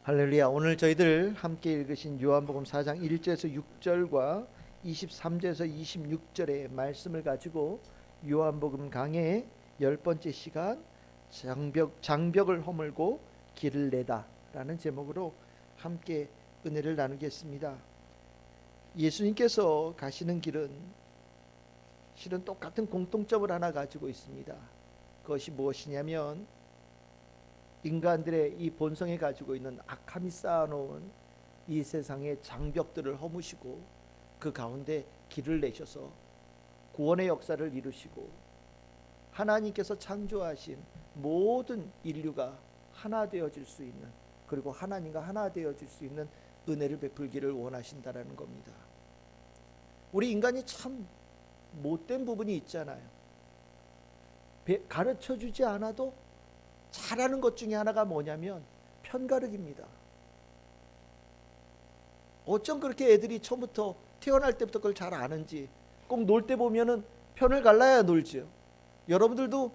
할렐루야. 오늘 저희들 함께 읽으신 요한복음 4장 1절에서 6절과 23절에서 26절의 말씀을 가지고 요한복음 강의 10번째 시간 장벽을 허물고 길을 내다 라는 제목으로 함께 은혜를 나누겠습니다. 예수님께서 가시는 길은 실은 똑같은 공통점을 하나 가지고 있습니다. 그것이 무엇이냐면 인간들의 이 본성에 가지고 있는 악함이 쌓아놓은 이 세상의 장벽들을 허무시고 그 가운데 길을 내셔서 구원의 역사를 이루시고 하나님께서 창조하신 모든 인류가 하나 되어질 수 있는, 그리고 하나님과 하나 되어질 수 있는 은혜를 베풀기를 원하신다라는 겁니다. 우리 인간이 참 못된 부분이 있잖아요. 가르쳐주지 않아도 잘하는 것 중에 하나가 뭐냐면 편가르기입니다. 어쩜 그렇게 애들이 처음부터 태어날 때부터 그걸 잘 아는지. 꼭 놀 때 보면은 편을 갈라야 놀죠. 여러분들도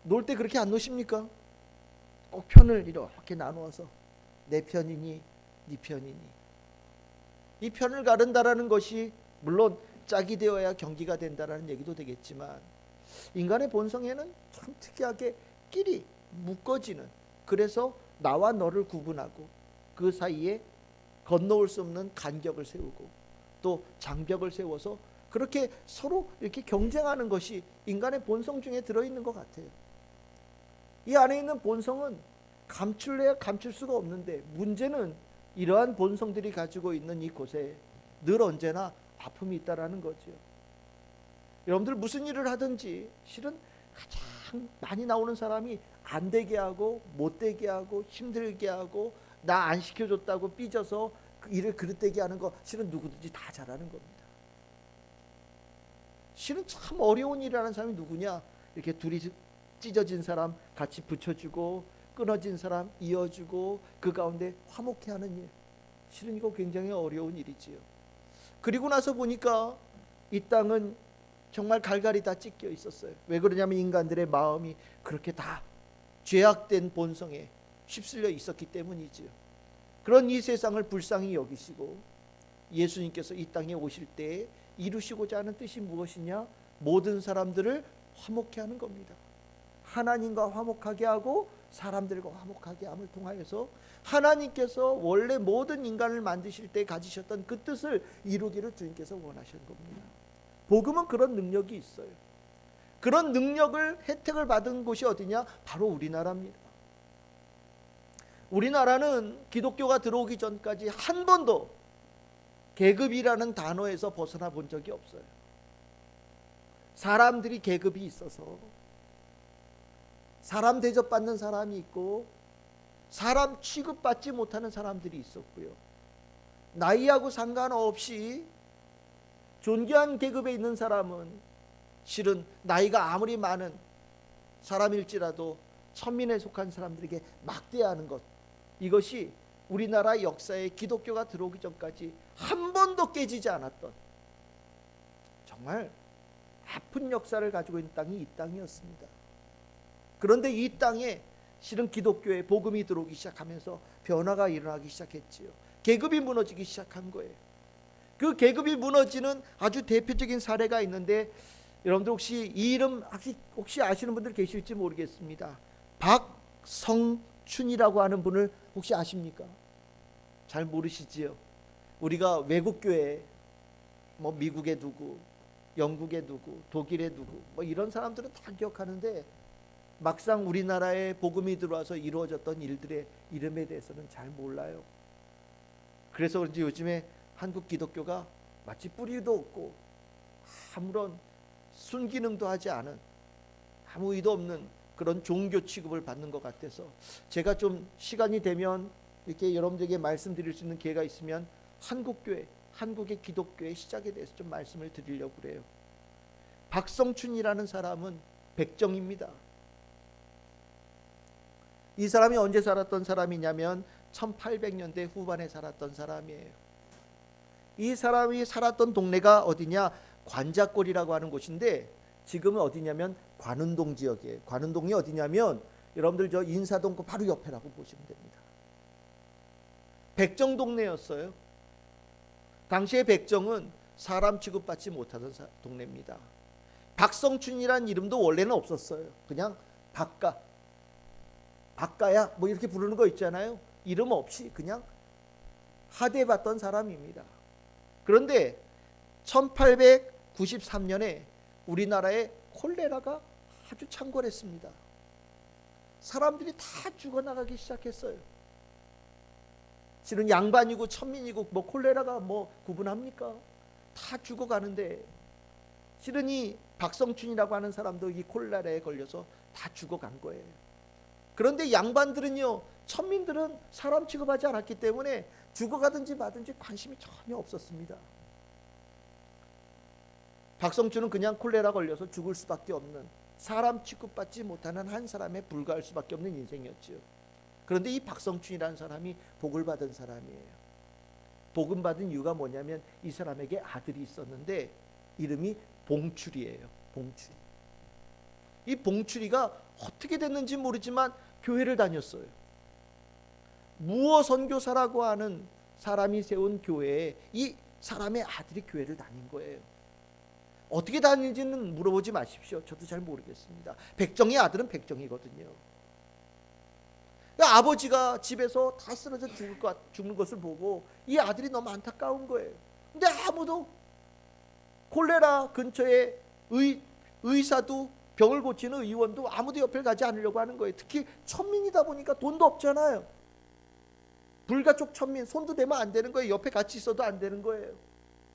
놀 때 그렇게 안 노십니까? 꼭 편을 이렇게 나누어서 내 편이니 네 편이니. 이 편을 가른다라는 것이 물론 짝이 되어야 경기가 된다라는 얘기도 되겠지만, 인간의 본성에는 참 특이하게 끼리 묶어지는, 그래서 나와 너를 구분하고 그 사이에 건너올 수 없는 간격을 세우고 또 장벽을 세워서 그렇게 서로 이렇게 경쟁하는 것이 인간의 본성 중에 들어있는 것 같아요. 이 안에 있는 본성은 감출래야 감출 수가 없는데, 문제는 이러한 본성들이 가지고 있는 이곳에 늘 언제나 아픔이 있다라는 거죠. 여러분들 무슨 일을 하든지 실은 가장 많이 나오는 사람이 안 되게 하고 못 되게 하고 힘들게 하고 나 안 시켜줬다고 삐져서 그 일을 그릇되게 하는 거 실은 누구든지 다 잘하는 겁니다. 실은 참 어려운 일이라는 사람이 누구냐? 이렇게 둘이 찢어진 사람 같이 붙여주고 끊어진 사람 이어주고 그 가운데 화목해 하는 일, 실은 이거 굉장히 어려운 일이지요. 그리고 나서 보니까 이 땅은 정말 갈갈이 다 찢겨 있었어요. 왜 그러냐면 인간들의 마음이 그렇게 다 죄악된 본성에 휩쓸려 있었기 때문이지요. 그런 이 세상을 불쌍히 여기시고 예수님께서 이 땅에 오실 때 이루시고자 하는 뜻이 무엇이냐? 모든 사람들을 화목케 하는 겁니다. 하나님과 화목하게 하고 사람들과 화목하게 함을 통하여서 하나님께서 원래 모든 인간을 만드실 때 가지셨던 그 뜻을 이루기를 주님께서 원하시는 겁니다. 복음은 그런 능력이 있어요. 그런 능력을 혜택을 받은 곳이 어디냐? 바로 우리나라입니다. 우리나라는 기독교가 들어오기 전까지 한 번도 계급이라는 단어에서 벗어나 본 적이 없어요. 사람들이 계급이 있어서 사람 대접받는 사람이 있고 사람 취급받지 못하는 사람들이 있었고요. 나이하고 상관없이 존귀한 계급에 있는 사람은 실은 나이가 아무리 많은 사람일지라도 천민에 속한 사람들에게 막대하는 것, 이것이 우리나라 역사에 기독교가 들어오기 전까지 한 번도 깨지지 않았던 정말 아픈 역사를 가지고 있는 땅이 이 땅이었습니다. 그런데 이 땅에 실은 기독교의 복음이 들어오기 시작하면서 변화가 일어나기 시작했지요. 계급이 무너지기 시작한 거예요. 그 계급이 무너지는 아주 대표적인 사례가 있는데, 여러분들 혹시 이 이름 혹시 아시는 분들 계실지 모르겠습니다. 박성춘이라고 하는 분을 혹시 아십니까? 잘 모르시지요. 우리가 외국 교회 뭐 미국에 누구, 영국에 누구, 독일에 누구 뭐 이런 사람들은 다 기억하는데 막상 우리나라에 복음이 들어와서 이루어졌던 일들의 이름에 대해서는 잘 몰라요. 그래서 그런지 요즘에 한국 기독교가 마치 뿌리도 없고 아무런 순기능도 하지 않은, 아무 의도 없는 그런 종교 취급을 받는 것 같아서 제가 좀 시간이 되면 이렇게 여러분들에게 말씀드릴 수 있는 기회가 있으면 한국교회, 한국의 기독교의 시작에 대해서 좀 말씀을 드리려고 그래요. 박성춘이라는 사람은 백정입니다. 이 사람이 언제 살았던 사람이냐면 1800년대 후반에 살았던 사람이에요. 이 사람이 살았던 동네가 어디냐? 관자골이라고 하는 곳인데 지금은 어디냐면 관운동 지역이에요. 관운동이 어디냐면 여러분들 저 인사동 그 바로 옆에라고 보시면 됩니다. 백정 동네였어요. 당시의 백정은 사람 취급받지 못하던 동네입니다. 박성춘이란 이름도 원래는 없었어요. 그냥 박가야 뭐 이렇게 부르는 거 있잖아요. 이름 없이 그냥 하대받던 사람입니다. 그런데 1893년에 우리나라에 콜레라가 아주 창궐했습니다. 사람들이 다 죽어나가기 시작했어요. 실은 양반이고 천민이고 뭐 콜레라가 뭐 구분합니까? 다 죽어가는데 실은 이 박성춘이라고 하는 사람도 이 콜레라에 걸려서 다 죽어간 거예요. 그런데 양반들은요, 천민들은 사람 취급하지 않았기 때문에 죽어가든지 마든지 관심이 전혀 없었습니다. 박성춘은 그냥 콜레라 걸려서 죽을 수밖에 없는, 사람 취급받지 못하는 한 사람에 불과할 수밖에 없는 인생이었죠. 그런데 이 박성춘이라는 사람이 복을 받은 사람이에요. 복음 받은 이유가 뭐냐면 이 사람에게 아들이 있었는데 이름이 봉출이에요. 봉출이. 이 봉출이가 어떻게 됐는지 모르지만 교회를 다녔어요. 무어 선교사라고 하는 사람이 세운 교회에 이 사람의 아들이 교회를 다닌 거예요. 어떻게 다니는지는 물어보지 마십시오. 저도 잘 모르겠습니다. 백정의 아들은 백정이거든요. 아버지가 집에서 다 쓰러져 죽는 것을 보고 이 아들이 너무 안타까운 거예요. 근데 아무도, 콜레라 근처에 의사도 병을 고치는 의원도 아무도 옆에 가지 않으려고 하는 거예요. 특히 천민이다 보니까 돈도 없잖아요. 불가촉 천민, 손도 대면 안 되는 거예요. 옆에 같이 있어도 안 되는 거예요.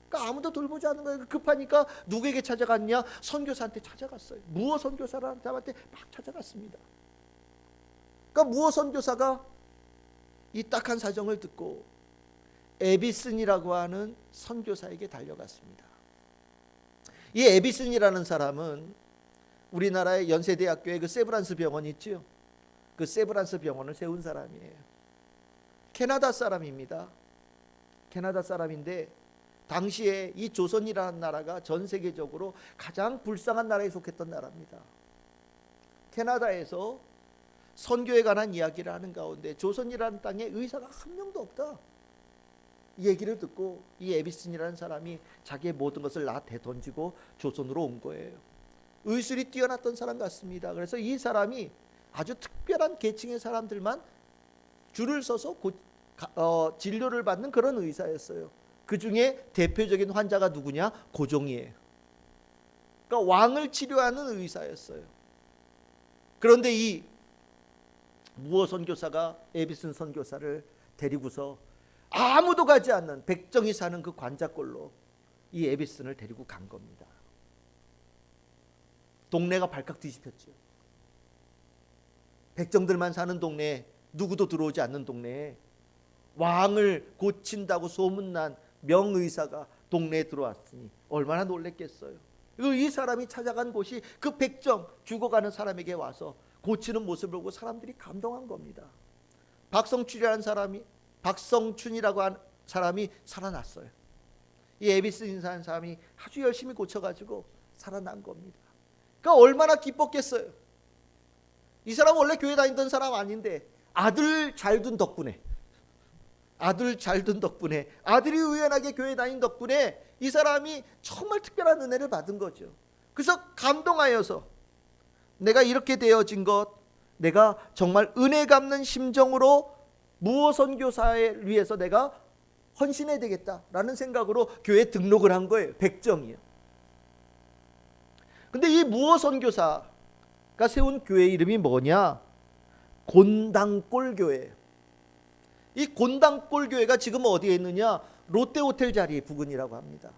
그러니까 아무도 돌보지 않는 거예요. 급하니까 누구에게 찾아갔냐? 선교사한테 찾아갔어요. 무어 선교사라는 사람한테 막 찾아갔습니다. 그러니까 무어 선교사가 이 딱한 사정을 듣고 에비슨이라고 하는 선교사에게 달려갔습니다. 이 에비슨이라는 사람은 우리나라의 연세대학교에 그 세브란스 병원 있죠. 그 세브란스 병원을 세운 사람이에요. 캐나다 사람입니다. 캐나다 사람인데 당시에 이 조선이라는 나라가 전 세계적으로 가장 불쌍한 나라에 속했던 나라입니다. 캐나다에서 선교에 관한 이야기를 하는 가운데 조선이라는 땅에 의사가 한 명도 없다. 이 얘기를 듣고 이 에비슨이라는 사람이 자기의 모든 것을 다 대던지고 조선으로 온 거예요. 의술이 뛰어났던 사람 같습니다. 그래서 이 사람이 아주 특별한 계층의 사람들만 줄을 서서 진료를 받는 그런 의사였어요. 그 중에 대표적인 환자가 누구냐? 고종이에요. 그러니까 왕을 치료하는 의사였어요. 그런데 이 무어 선교사가 에비슨 선교사를 데리고서 아무도 가지 않는 백정이 사는 그 관자골로 이 에비슨을 데리고 간 겁니다. 동네가 발칵 뒤집혔죠. 백정들만 사는 동네에, 누구도 들어오지 않는 동네에 왕을 고친다고 소문난 명의사가 동네에 들어왔으니 얼마나 놀랬겠어요. 이 사람이 찾아간 곳이 그 백정, 죽어가는 사람에게 와서 고치는 모습을 보고 사람들이 감동한 겁니다. 박성춘이라고 한 사람이 살아났어요. 이 에비슨이라는 사람이 아주 열심히 고쳐가지고 살아난 겁니다. 그러니까 얼마나 기뻤겠어요. 이 사람 원래 교회 다니던 사람 아닌데 아들 잘 둔 덕분에, 아들이 우연하게 교회 다닌 덕분에 이 사람이 정말 특별한 은혜를 받은 거죠. 그래서 감동하여서 내가 이렇게 되어진 것, 내가 정말 은혜 갚는 심정으로 무어 선교사를 위해서 내가 헌신해야 되겠다라는 생각으로 교회에 등록을 한 거예요. 백정이요. 근데 이 무어 선교사가 세운 교회 이름이 뭐냐? 곤당골 교회예요. 이 곤당골 교회가 지금 어디에 있느냐? 롯데호텔 자리에 부근이라고 합니다.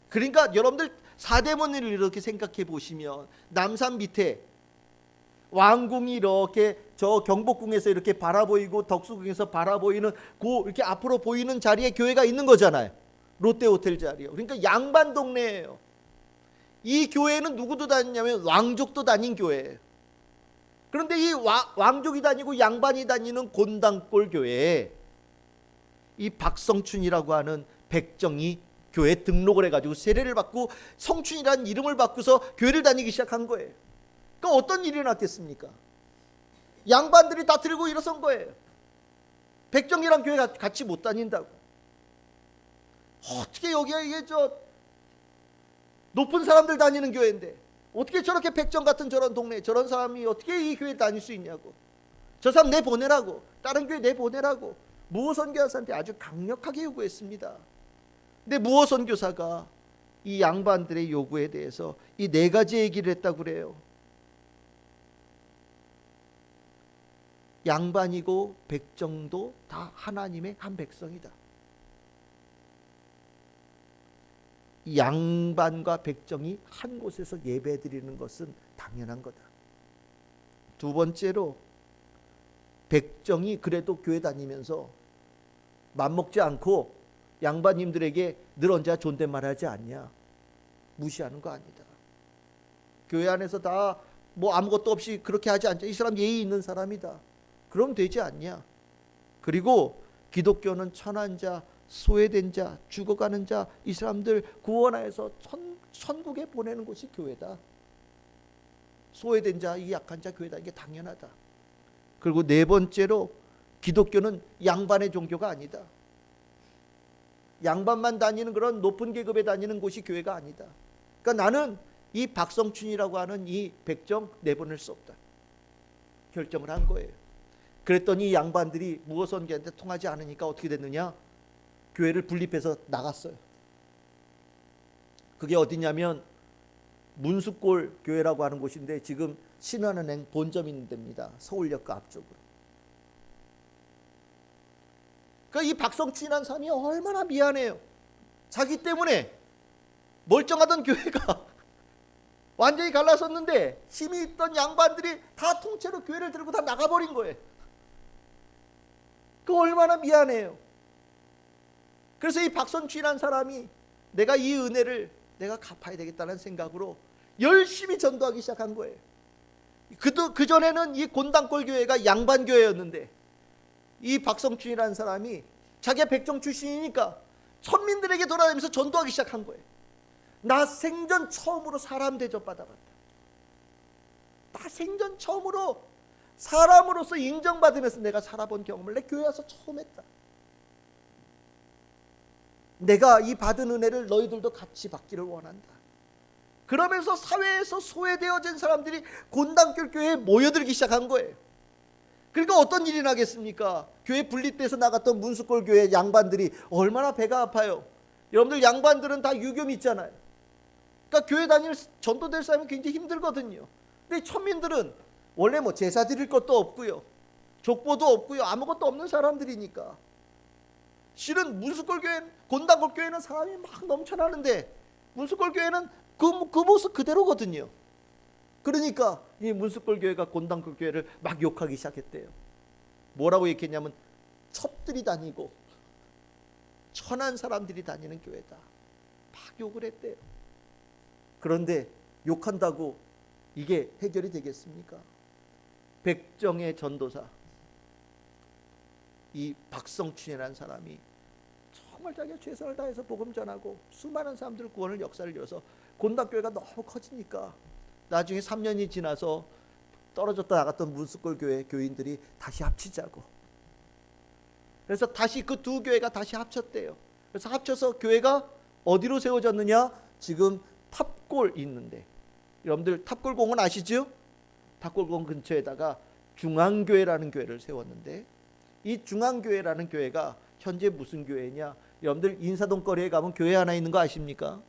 그러니까 여러분들 사대문을 이렇게 생각해 보시면 남산 밑에 왕궁이 이렇게 저 경복궁에서 이렇게 바라보이고 덕수궁에서 바라보이는 그 이렇게 앞으로 보이는 자리에 교회가 있는 거잖아요. 롯데호텔 자리요. 그러니까 양반 동네예요. 이 교회는 누구도 다니냐면 왕족도 다닌 교회예요. 그런데 이 왕족이 다니고 양반이 다니는 곤당골 교회에 이 박성춘이라고 하는 백정이 교회에 등록을 해가지고 세례를 받고 성춘이라는 이름을 바꾸서 교회를 다니기 시작한 거예요. 그러니까 어떤 일이 났겠습니까? 양반들이 다 들고 일어선 거예요. 백정이랑 교회 같이 못 다닌다고. 어떻게 여기가 이게 저 높은 사람들 다니는 교회인데 어떻게 저렇게 백정 같은 저런 동네에 저런 사람이 어떻게 이 교회 다닐 수 있냐고. 저 사람 내보내라고, 다른 교회 내보내라고 무호 선교사한테 아주 강력하게 요구했습니다. 근데 무호 선교사가 이 양반들의 요구에 대해서 이 네 가지 얘기를 했다고 그래요. 양반이고 백정도 다 하나님의 한 백성이다. 양반과 백정이 한 곳에서 예배드리는 것은 당연한 거다. 두 번째로, 백정이 그래도 교회 다니면서 맘먹지 않고 양반님들에게 늘 언제나 존댓말하지 않냐, 무시하는 거 아니다. 교회 안에서 다 뭐 아무것도 없이 그렇게 하지 않자. 이 사람 예의 있는 사람이다. 그럼 되지 않냐. 그리고 기독교는 천한 자, 소외된 자, 죽어가는 자, 이 사람들 구원하여서 천국에 보내는 곳이 교회다. 소외된 자, 이 약한 자 교회다. 이게 당연하다. 그리고 네 번째로, 기독교는 양반의 종교가 아니다. 양반만 다니는 그런 높은 계급에 다니는 곳이 교회가 아니다. 그러니까 나는 이 박성춘이라고 하는 이 백정 내보낼 수 없다. 결정을 한 거예요. 그랬더니 양반들이 무호선교한테 통하지 않으니까 어떻게 됐느냐? 교회를 분립해서 나갔어요. 그게 어디냐면 문수골 교회라고 하는 곳인데 지금 신한은행 본점 있는 데입니다. 서울역 그 앞쪽으로. 그러니까 이 박성춘이라는 사람이 얼마나 미안해요. 자기 때문에 멀쩡하던 교회가 완전히 갈라섰는데 힘이 있던 양반들이 다 통째로 교회를 들고 다 나가버린 거예요. 그 얼마나 미안해요. 그래서 이 박성춘이라는 사람이 내가 이 은혜를 내가 갚아야 되겠다는 생각으로 열심히 전도하기 시작한 거예요. 그 전에는 이 곤당골 교회가 양반 교회였는데 이 박성춘이라는 사람이 자기가 백정 출신이니까 천민들에게 돌아다니면서 전도하기 시작한 거예요. 나 생전 처음으로 사람 대접 받아봤다. 나 생전 처음으로 사람으로서 인정받으면서 내가 살아본 경험을 내 교회 와서 처음 했다. 내가 이 받은 은혜를 너희들도 같이 받기를 원한다. 그러면서 사회에서 소외되어진 사람들이 곤당골 교회에 모여들기 시작한 거예요. 그러니까 어떤 일이 나겠습니까? 교회 분립돼서 나갔던 문수골 교회 양반들이 얼마나 배가 아파요. 여러분들 양반들은 다 유교 믿잖아요. 그러니까 교회 다닐 전도될 사람이 굉장히 힘들거든요. 근데 천민들은 원래 뭐 제사 드릴 것도 없고요, 족보도 없고요, 아무것도 없는 사람들이니까 실은 문수골 교회, 곤당골 교회는 사람이 막 넘쳐나는데 문수골 교회는 그 모습 그대로거든요. 그러니까 이 문수골 교회가 곤당골 교회를 막 욕하기 시작했대요. 뭐라고 얘기했냐면 첩들이 다니고 천한 사람들이 다니는 교회다. 막 욕을 했대요. 그런데 욕한다고 이게 해결이 되겠습니까? 백정의 전도사 이 박성춘이라는 사람이 정말 자기가 최선을 다해서 복음 전하고 수많은 사람들 구원을 역사를 이뤄서 곤당교회가 너무 커지니까 나중에 3년이 지나서 떨어졌다 나갔던 문수골 교회 교인들이 다시 합치자고, 그래서 다시 그 두 교회가 다시 합쳤대요. 그래서 합쳐서 교회가 어디로 세워졌느냐? 지금 탑골 있는데, 여러분들 탑골공원 아시죠? 탑골공원 근처에다가 중앙교회라는 교회를 세웠는데, 이 중앙교회라는 교회가 현재 무슨 교회냐? 여러분들 인사동 거리에 가면 교회 하나 있는 거 아십니까?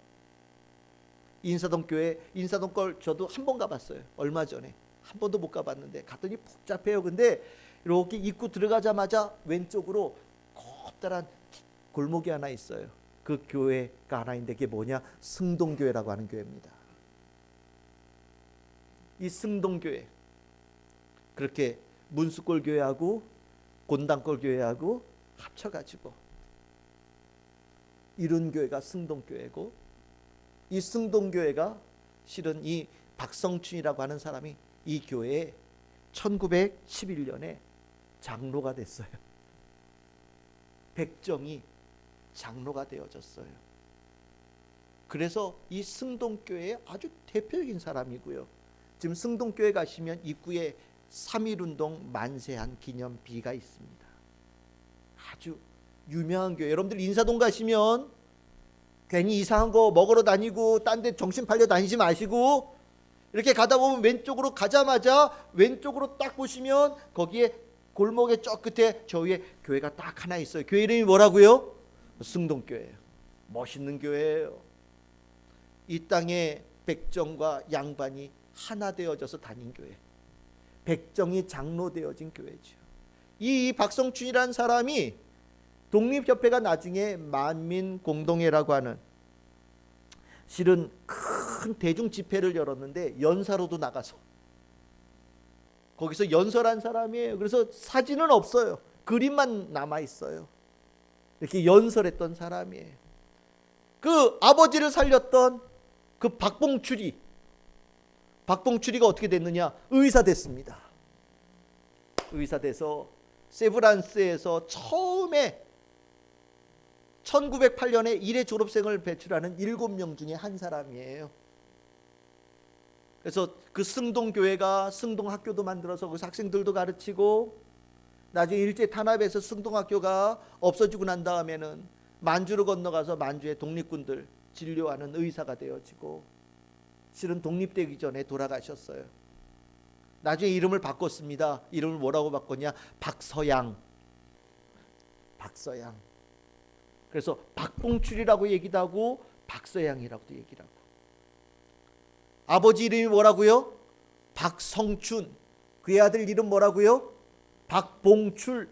인사동 교회, 인사동 걸 저도 한 번 가봤어요. 얼마 전에. 한 번도 못 가봤는데 갔더니 복잡해요. 근데 이렇게 입구 들어가자마자 왼쪽으로 커다란 골목이 하나 있어요. 그 교회가 하나 있는데 그게 뭐냐? 승동교회라고 하는 교회입니다. 이 승동교회, 그렇게 문수골 교회하고 곤당골 교회하고 합쳐가지고 이룬 교회가 승동교회고, 이 승동교회가 실은 이 박성춘이라고 하는 사람이 이 교회에 1911년에 장로가 됐어요. 백정이 장로가 되어졌어요. 그래서 이 승동교회의 아주 대표적인 사람이고요. 지금 승동교회 가시면 입구에 3.1운동 만세한 기념비가 있습니다. 아주 유명한 교회. 여러분들 인사동 가시면 괜히 이상한 거 먹으러 다니고 딴 데 정신 팔려 다니지 마시고 이렇게 가다 보면 왼쪽으로 가자마자 왼쪽으로 딱 보시면 거기에 골목의 저 끝에 저 위에 교회가 딱 하나 있어요. 교회 이름이 뭐라고요? 승동교회예요. 멋있는 교회예요. 이 땅에 백정과 양반이 하나 되어져서 다닌 교회, 백정이 장로 되어진 교회죠. 이 박성춘이라는 사람이 독립협회가 나중에 만민공동회라고 하는 실은 큰 대중 집회를 열었는데 연사로도 나가서 거기서 연설한 사람이에요. 그래서 사진은 없어요. 그림만 남아 있어요. 이렇게 연설했던 사람이에요. 그 아버지를 살렸던 그 박봉출이가 어떻게 됐느냐? 의사 됐습니다. 의사 돼서 세브란스에서 처음에 1908년에 일회 졸업생을 배출하는 7명 중에 한 사람이에요. 그래서 그 승동교회가 승동학교도 만들어서 거기서 학생들도 가르치고 나중에 일제 탄압에서 승동학교가 없어지고 난 다음에는 만주로 건너가서 만주의 독립군들 진료하는 의사가 되어지고 실은 독립되기 전에 돌아가셨어요. 나중에 이름을 바꿨습니다. 이름을 뭐라고 바꿨냐? 박서양. 그래서 박봉출이라고 얘기도 하고 박서양이라고도 얘기를 하고. 아버지 이름이 뭐라고요? 박성춘. 그의 아들 이름 뭐라고요? 박봉출.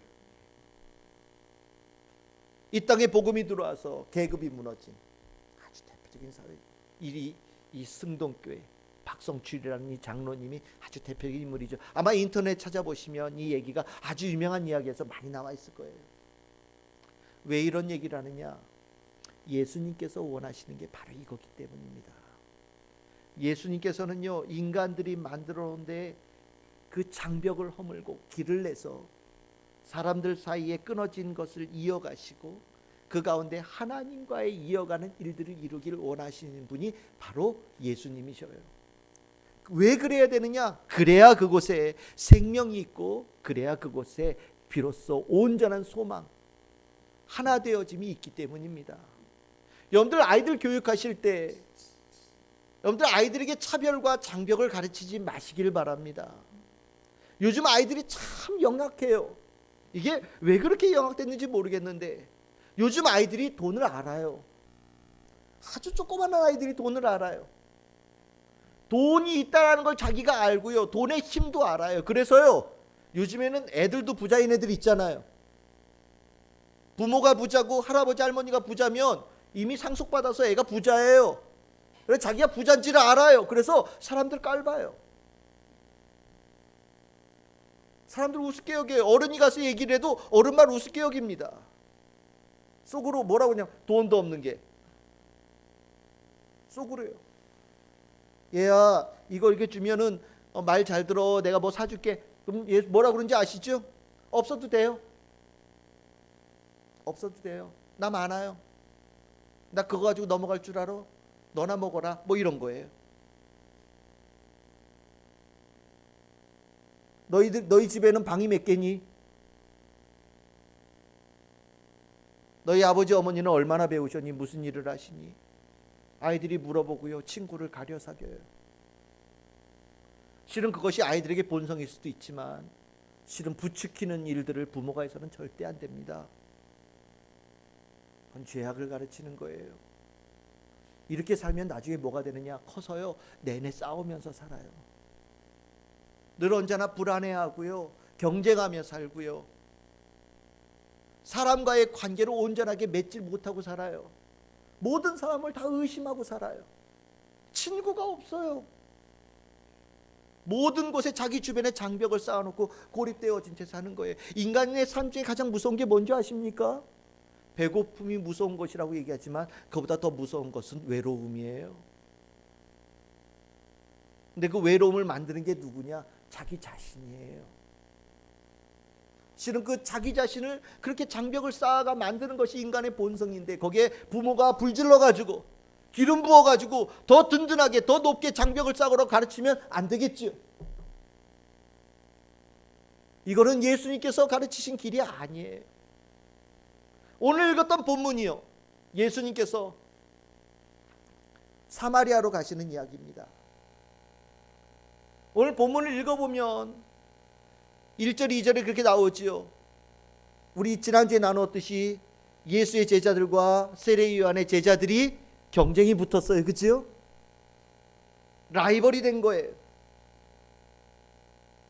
이 땅에 복음이 들어와서 계급이 무너진 아주 대표적인 사회. 이 승동교회 박성출이라는 이 장로님이 아주 대표적인 인물이죠. 아마 인터넷 찾아보시면 이 얘기가 아주 유명한 이야기에서 많이 나와 있을 거예요. 왜 이런 얘기를 하느냐? 예수님께서 원하시는 게 바로 이거기 때문입니다. 예수님께서는요, 인간들이 만들어 놓은데 그 장벽을 허물고 길을 내서 사람들 사이에 끊어진 것을 이어가시고 그 가운데 하나님과의 이어가는 일들을 이루기를 원하시는 분이 바로 예수님이셔요. 왜 그래야 되느냐? 그래야 그곳에 생명이 있고 그래야 그곳에 비로소 온전한 소망, 하나 되어짐이 있기 때문입니다. 여러분들 아이들 교육하실 때 여러분들 아이들에게 차별과 장벽을 가르치지 마시길 바랍니다. 요즘 아이들이 참 영악해요. 이게 왜 그렇게 영악됐는지 모르겠는데 요즘 아이들이 돈을 알아요. 아주 조그마한 아이들이 돈을 알아요. 돈이 있다는 걸 자기가 알고요. 돈의 힘도 알아요. 그래서요, 요즘에는 애들도 부자인 애들 있잖아요. 부모가 부자고 할아버지 할머니가 부자면 이미 상속받아서 애가 부자예요. 그래서 자기가 부자인지를 알아요. 그래서 사람들 깔봐요. 사람들 우습게 여겨요. 어른이 가서 얘기를 해도 어른 말 우습게 여깁니다. 속으로 뭐라고 그냥 돈도 없는 게 속으로요. 얘야 이거 이렇게 주면은 말 잘 들어. 내가 뭐 사줄게. 그럼 얘 뭐라 그런지 아시죠? 없어도 돼요. 없어도 돼요. 나 많아요. 나 그거 가지고 넘어갈 줄 알아. 너나 먹어라. 뭐 이런 거예요. 너희 집에는 방이 몇 개니? 너희 아버지 어머니는 얼마나 배우셨니? 무슨 일을 하시니? 아이들이 물어보고요. 친구를 가려 사겨요. 실은 그것이 아이들에게 본성일 수도 있지만 실은 부추기는 일들을 부모가 해서는 절대 안 됩니다. 그건 죄악을 가르치는 거예요. 이렇게 살면 나중에 뭐가 되느냐? 커서요. 내내 싸우면서 살아요. 늘 언제나 불안해하고요. 경쟁하며 살고요. 사람과의 관계를 온전하게 맺지 못하고 살아요. 모든 사람을 다 의심하고 살아요. 친구가 없어요. 모든 곳에 자기 주변에 장벽을 쌓아놓고 고립되어진 채 사는 거예요. 인간의 삶 중에 가장 무서운 게 뭔지 아십니까? 배고픔이 무서운 것이라고 얘기하지만 그보다 더 무서운 것은 외로움이에요. 근데 그 외로움을 만드는 게 누구냐? 자기 자신이에요. 실은 그 자기 자신을 그렇게 장벽을 쌓아가 만드는 것이 인간의 본성인데 거기에 부모가 불질러 가지고 기름 부어 가지고 더 든든하게 더 높게 장벽을 쌓으러 가르치면 안 되겠지요. 이거는 예수님께서 가르치신 길이 아니에요. 오늘 읽었던 본문이요, 예수님께서 사마리아로 가시는 이야기입니다. 오늘 본문을 읽어보면 1절 2절에 그렇게 나오지요. 우리 지난주에 나누었듯이 예수의 제자들과 세례 요한의 제자들이 경쟁이 붙었어요. 그렇죠? 라이벌이 된 거예요.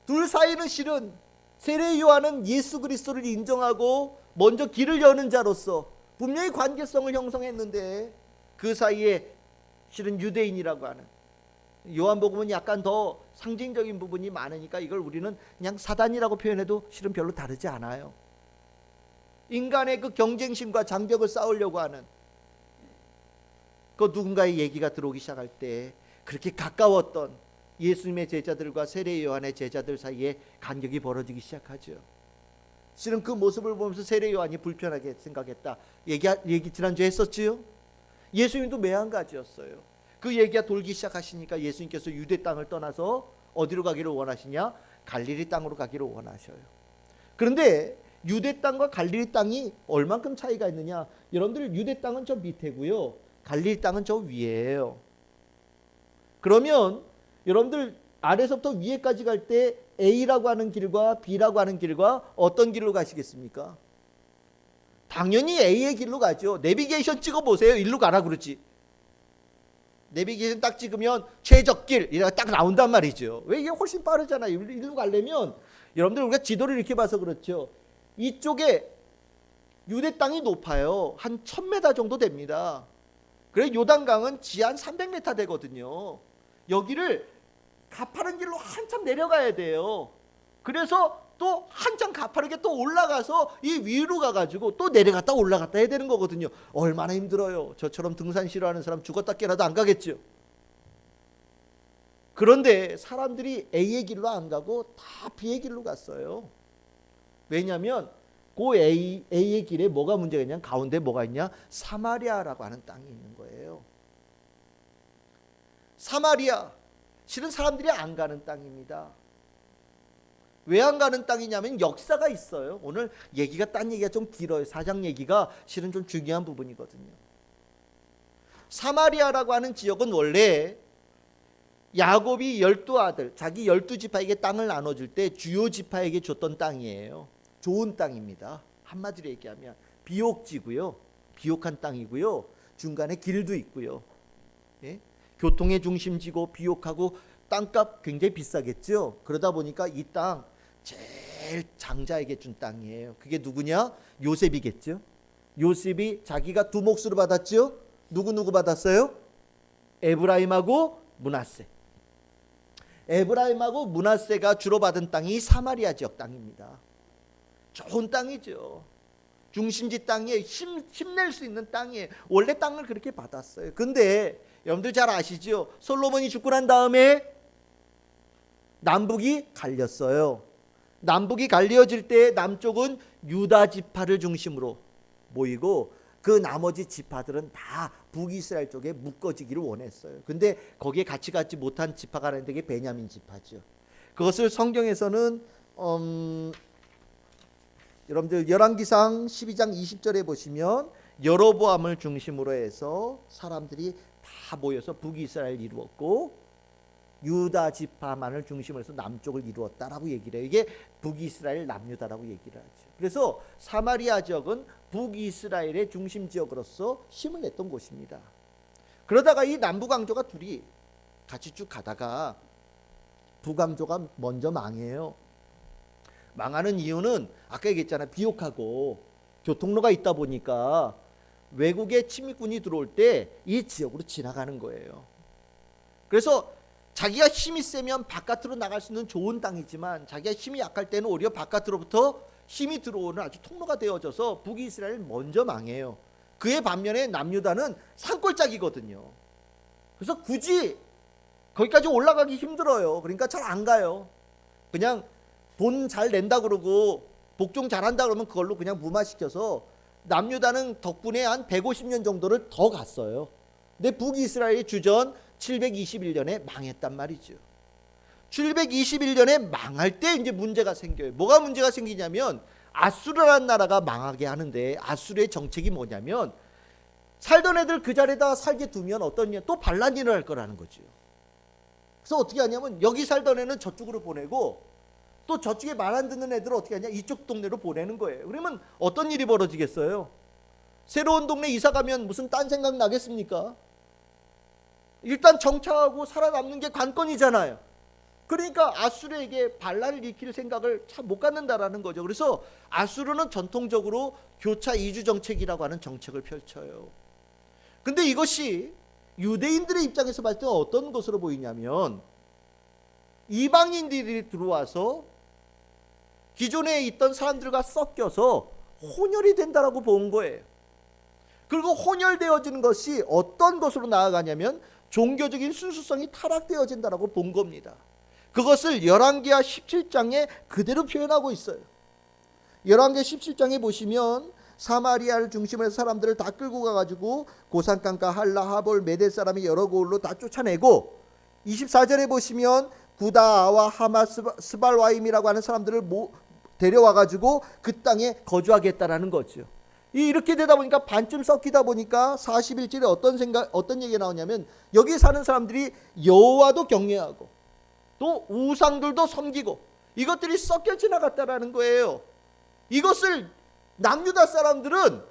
둘 사이는 실은 세례 요한은 예수 그리스도를 인정하고 먼저 길을 여는 자로서 분명히 관계성을 형성했는데, 그 사이에 실은 유대인이라고 하는, 요한복음은 약간 더 상징적인 부분이 많으니까 이걸 우리는 그냥 사단이라고 표현해도 실은 별로 다르지 않아요. 인간의 그 경쟁심과 장벽을 쌓으려고 하는 그 누군가의 얘기가 들어오기 시작할 때 그렇게 가까웠던 예수님의 제자들과 세례 요한의 제자들 사이에 간격이 벌어지기 시작하죠. 실은 그 모습을 보면서 세례 요한이 불편하게 생각했다, 얘기 지난주에 했었지요. 예수님도 매한가지였어요. 그 얘기가 돌기 시작하시니까 예수님께서 유대 땅을 떠나서 어디로 가기를 원하시냐? 갈릴리 땅으로 가기를 원하셔요. 그런데 유대 땅과 갈릴리 땅이 얼만큼 차이가 있느냐? 여러분들, 유대 땅은 저 밑에고요, 갈릴리 땅은 저 위에요. 그러면 여러분들 아래서부터 위에까지 갈 때 A라고 하는 길과 B라고 하는 길과 어떤 길로 가시겠습니까? 당연히 A의 길로 가죠. 내비게이션 찍어보세요. 일로 가라 그러지. 내비게이션 딱 찍으면 최적길 이래가 딱 나온단 말이죠. 왜? 이게 훨씬 빠르잖아요. 일로 가려면. 여러분들, 우리가 지도를 이렇게 봐서 그렇죠. 이쪽에 유대 땅이 높아요. 한 1000m 정도 됩니다. 그래서 요단강은 지하 한 300m 되거든요. 여기를 가파른 길로 한참 내려가야 돼요. 그래서 또 한참 가파르게 또 올라가서 이 위로 가가지고 또 내려갔다 올라갔다 해야 되는 거거든요. 얼마나 힘들어요. 저처럼 등산 싫어하는 사람 죽었다 깨라도 안 가겠죠. 그런데 사람들이 A의 길로 안 가고 다 B의 길로 갔어요. 왜냐하면 그 A의 길에 뭐가 문제가 있냐? 가운데 뭐가 있냐? 사마리아라고 하는 땅이 있는 거예요. 사마리아, 실은 사람들이 안 가는 땅입니다. 왜 안 가는 땅이냐면 역사가 있어요. 오늘 얘기가, 딴 얘기가 좀 길어요. 사장 얘기가 실은 좀 중요한 부분이거든요. 사마리아라고 하는 지역은 원래 야곱이 12아들, 자기 12지파에게 땅을 나눠줄 때 주요 지파에게 줬던 땅이에요. 좋은 땅입니다. 한마디로 얘기하면 비옥지고요, 비옥한 땅이고요, 중간에 길도 있고요. 예? 교통의 중심지고 비옥하고 땅값 굉장히 비싸겠죠. 그러다 보니까 이 땅 제일 장자에게 준 땅이에요. 그게 누구냐? 요셉이겠죠. 요셉이 자기가 두 몫으로 받았죠. 누구 받았어요? 에브라임하고 므낫세. 에브라임하고 므낫세가 주로 받은 땅이 사마리아 지역 땅입니다. 좋은 땅이죠. 중심지 땅이에요. 힘낼 수 있는 땅이에요. 원래 땅을 그렇게 받았어요. 근데 여러분들 잘 아시죠? 솔로몬이 죽고 난 다음에 남북이 갈렸어요. 남북이 갈려질 때 남쪽은 유다 지파를 중심으로 모이고 그 나머지 지파들은 다 북이스라엘 쪽에 묶어지기를 원했어요. 근데 거기에 같이 가지 못한 지파가 하는데 그게 베냐민 지파죠. 그것을 성경에서는 여러분들 열왕기상 12장 20절에 보시면 여로보암을 중심으로 해서 사람들이 다 모여서 북이스라엘을 이루었고 유다 지파만을 중심으로 해서 남쪽을 이루었다라고 얘기를 해요. 이게 북이스라엘 남유다라고 얘기를 하죠. 그래서 사마리아 지역은 북이스라엘의 중심 지역으로서 힘을 냈던 곳입니다. 그러다가 이 남북왕조가 둘이 같이 쭉 가다가 북왕조가 먼저 망해요. 망하는 이유는 아까 얘기했잖아요. 비옥하고 교통로가 있다 보니까 외국의 침입군이 들어올 때 이 지역으로 지나가는 거예요. 그래서 자기가 힘이 세면 바깥으로 나갈 수 있는 좋은 땅이지만 자기가 힘이 약할 때는 오히려 바깥으로부터 힘이 들어오는 아주 통로가 되어져서 북이스라엘 먼저 망해요. 그에 반면에 남유다는 산골짜기거든요. 그래서 굳이 거기까지 올라가기 힘들어요. 그러니까 잘 안 가요. 그냥 돈 잘 낸다 그러고 복종 잘한다 그러면 그걸로 그냥 무마시켜서 남유다는 덕분에 한 150년 정도를 더 갔어요. 근데 북이스라엘이 주전 721년에 망했단 말이죠. 721년에 망할 때 이제 문제가 생겨요. 뭐가 문제가 생기냐면 아수르라는 나라가 망하게 하는데, 아수르의 정책이 뭐냐면 살던 애들 그 자리에다 살게 두면 어떤 일, 또 반란 일을 할 거라는 거죠. 그래서 어떻게 하냐면 여기 살던 애는 저쪽으로 보내고 또 저쪽에 말 안 듣는 애들을 어떻게 하냐, 이쪽 동네로 보내는 거예요. 그러면 어떤 일이 벌어지겠어요? 새로운 동네 이사 가면 무슨 딴 생각 나겠습니까? 일단 정착하고 살아남는 게 관건이잖아요. 그러니까 아수르에게 반란을 일으킬 생각을 참 못 갖는다라는 거죠. 그래서 아수르는 전통적으로 교차 이주 정책이라고 하는 정책을 펼쳐요. 근데 이것이 유대인들의 입장에서 봤을 때 어떤 것으로 보이냐면, 이방인들이 들어와서 기존에 있던 사람들과 섞여서 혼혈이 된다라고 본 거예요. 그리고 혼혈되어지는 것이 어떤 것으로 나아가냐면 종교적인 순수성이 타락되어진다라고 본 겁니다. 그것을 열왕기하 17장에 그대로 표현하고 있어요. 열왕기 17장에 보시면 사마리아를 중심으로 해서 사람들을 다 끌고 가가지고 고산강가 할라 하볼 메대 사람이 여러 고을로 다 쫓아내고, 24절에 보시면 구다아와 하마 스발와임이라고 하는 사람들을 데려와가지고 그 땅에 거주하겠다라는 거죠. 이렇게 되다 보니까 반쯤 섞이다 보니까 41절에 어떤 얘기가 나오냐면, 여기 사는 사람들이 여호와도 경외하고 또 우상들도 섬기고 이것들이 섞여 지나갔다라는 거예요. 이것을 남유다 사람들은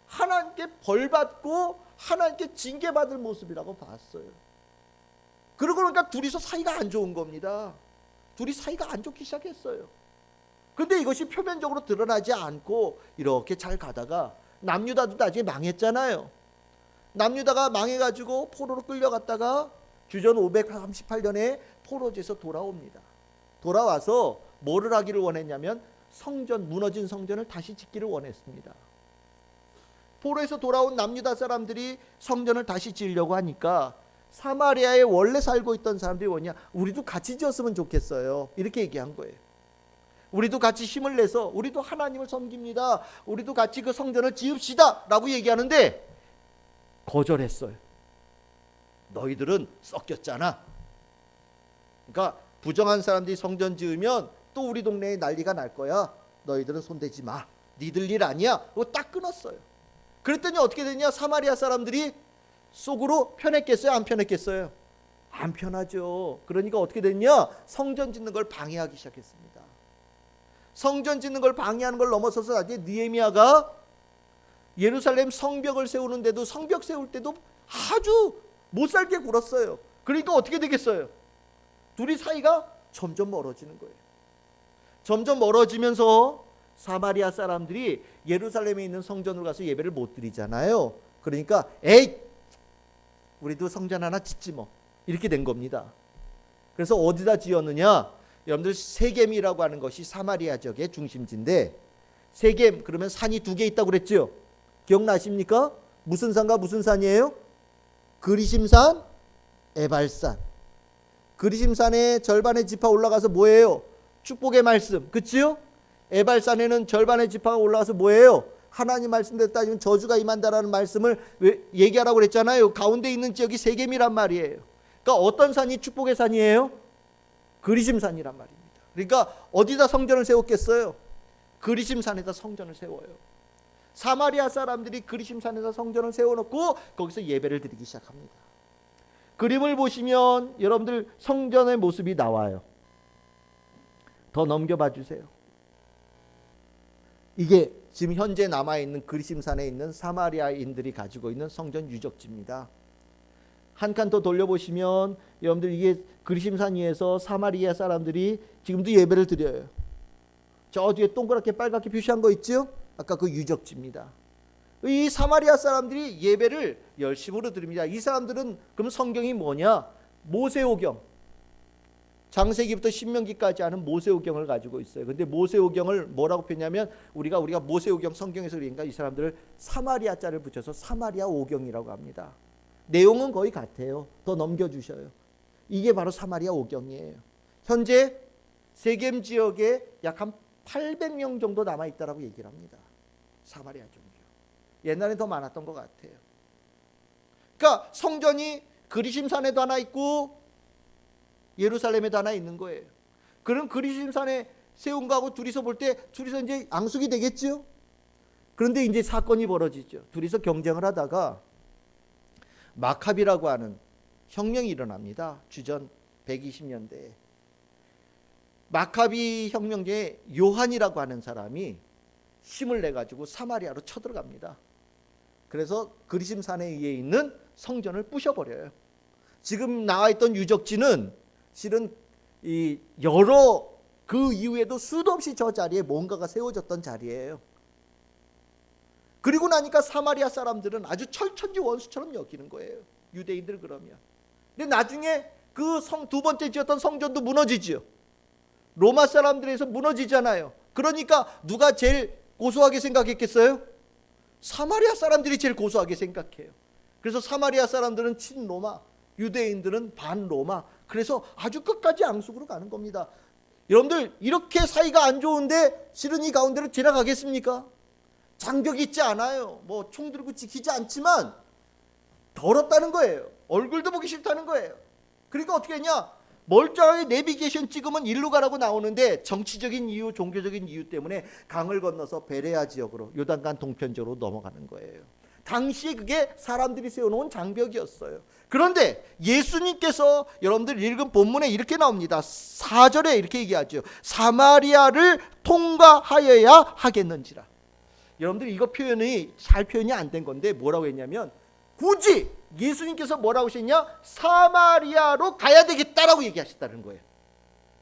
하나님께 벌받고 하나님께 징계받을 모습이라고 봤어요. 그러고 그러니까 둘이서 사이가 안 좋은 겁니다. 둘이 사이가 안 좋기 시작했어요. 그런데 이것이 표면적으로 드러나지 않고 이렇게 잘 가다가 남유다도 나중에 망했잖아요. 남유다가 망해가지고 포로로 끌려갔다가 주전 538년에 포로지에서 돌아옵니다. 돌아와서 뭐를 하기를 원했냐면 무너진 성전을 다시 짓기를 원했습니다. 포로에서 돌아온 남유다 사람들이 성전을 다시 지으려고 하니까 사마리아에 원래 살고 있던 사람들이 뭐냐, 우리도 같이 지었으면 좋겠어요. 이렇게 얘기한 거예요. 우리도 같이 힘을 내서 우리도 하나님을 섬깁니다. 우리도 같이 그 성전을 지읍시다 라고 얘기하는데 거절했어요. 너희들은 섞였잖아. 그러니까 부정한 사람들이 성전 지으면 또 우리 동네에 난리가 날 거야. 너희들은 손대지 마. 니들 일 아니야. 그거 딱 끊었어요. 그랬더니 어떻게 되냐, 사마리아 사람들이 속으로 편했겠어요, 안 편했겠어요? 안 편하죠. 그러니까 어떻게 됐냐, 성전 짓는 걸 방해하기 시작했습니다. 성전 짓는 걸 방해하는 걸 넘어서서 나중에 느헤미야가 예루살렘 성벽을 세우는데도, 성벽 세울 때도 아주 못살게 굴었어요. 그러니까 어떻게 되겠어요? 둘이 사이가 점점 멀어지는 거예요. 점점 멀어지면서 사마리아 사람들이 예루살렘에 있는 성전으로 가서 예배를 못 드리잖아요. 그러니까 에이, 우리도 성전 하나 짓지 뭐, 이렇게 된 겁니다. 그래서 어디다 지었느냐, 여러분들 세겜이라고 하는 것이 사마리아 지역의 중심지인데, 세겜 그러면 산이 2개 있다고 그랬죠. 기억나십니까? 무슨 산과 무슨 산이에요? 그리심산, 에발산. 그리심산의 절반의 지파 올라가서 뭐예요? 축복의 말씀, 그치요? 에발산에는 절반의 지파가 올라가서 뭐예요? 하나님 말씀대로 따지면 저주가 임한다라는 말씀을 얘기하라고 그랬잖아요. 가운데 있는 지역이 세겜이란 말이에요. 그러니까 어떤 산이 축복의 산이에요? 그리심산이란 말입니다. 그러니까 어디다 성전을 세웠겠어요? 그리심산에다 성전을 세워요. 사마리아 사람들이 그리심산에다 성전을 세워놓고 거기서 예배를 드리기 시작합니다. 그림을 보시면 여러분들 성전의 모습이 나와요. 더 넘겨봐 주세요. 이게 지금 현재 남아있는 그리심산에 있는 사마리아인들이 가지고 있는 성전 유적지입니다. 한 칸 더 돌려보시면 여러분들 이게 그리심산 위에서 사마리아 사람들이 지금도 예배를 드려요. 저 뒤에 동그랗게 빨갛게 표시한 거 있죠? 아까 그 유적지입니다. 이 사마리아 사람들이 예배를 열심으로 드립니다. 이 사람들은 그럼 성경이 뭐냐? 모세오경, 창세기부터 신명기까지 하는 모세오경을 가지고 있어요. 근데 모세오경을 뭐라고 표현하면 우리가 모세오경 성경에서 그러니까 이 사람들을 사마리아 자를 붙여서 사마리아 오경이라고 합니다. 내용은 거의 같아요. 더 넘겨주셔요. 이게 바로 사마리아 오경이에요. 현재 세겜 지역에 약 한 800명 정도 남아있다라고 얘기를 합니다. 사마리아 종교. 옛날에 더 많았던 것 같아요. 그러니까 성전이 그리심산에도 하나 있고 예루살렘에도 하나 있는 거예요. 그럼 그리심산에 세운 거하고 둘이서 볼 때 둘이서 이제 앙숙이 되겠죠. 그런데 이제 사건이 벌어지죠. 둘이서 경쟁을 하다가 마카비라고 하는 혁명이 일어납니다. 주전 120년대에. 마카비 혁명제에 요한이라고 하는 사람이 힘을 내가지고 사마리아로 쳐들어갑니다. 그래서 그리심산에 의해 있는 성전을 부셔버려요. 지금 나와있던 유적지는 실은 이 여러 그 이후에도 수도 없이 저 자리에 뭔가가 세워졌던 자리예요. 그리고 나니까 사마리아 사람들은 아주 철천지 원수처럼 여기는 거예요. 유대인들 그러면. 근데 나중에 그 두 번째 지었던 성전도 무너지죠. 로마 사람들에서 무너지잖아요. 그러니까 누가 제일 고소하게 생각했겠어요? 사마리아 사람들이 제일 고소하게 생각해요. 그래서 사마리아 사람들은 친로마, 유대인들은 반로마. 그래서 아주 끝까지 앙숙으로 가는 겁니다. 여러분들 이렇게 사이가 안 좋은데 실은 이 가운데로 지나가겠습니까? 장벽이 있지 않아요. 뭐 총 들고 지키지 않지만 더럽다는 거예요. 얼굴도 보기 싫다는 거예요. 그러니까 어떻게 했냐? 멀쩡하게 내비게이션 찍으면 일로 가라고 나오는데 정치적인 이유, 종교적인 이유 때문에 강을 건너서 베레아 지역으로 요단강 동편적으로 넘어가는 거예요. 당시에 그게 사람들이 세워놓은 장벽이었어요. 그런데 예수님께서 여러분들 읽은 본문에 이렇게 나옵니다. 4절에 이렇게 얘기하죠. 사마리아를 통과하여야 하겠는지라. 여러분들 이거 표현이 잘 표현이 안 된 건데 뭐라고 했냐면 굳이 예수님께서 뭐라고 하셨냐? 사마리아로 가야 되겠다라고 얘기하셨다는 거예요.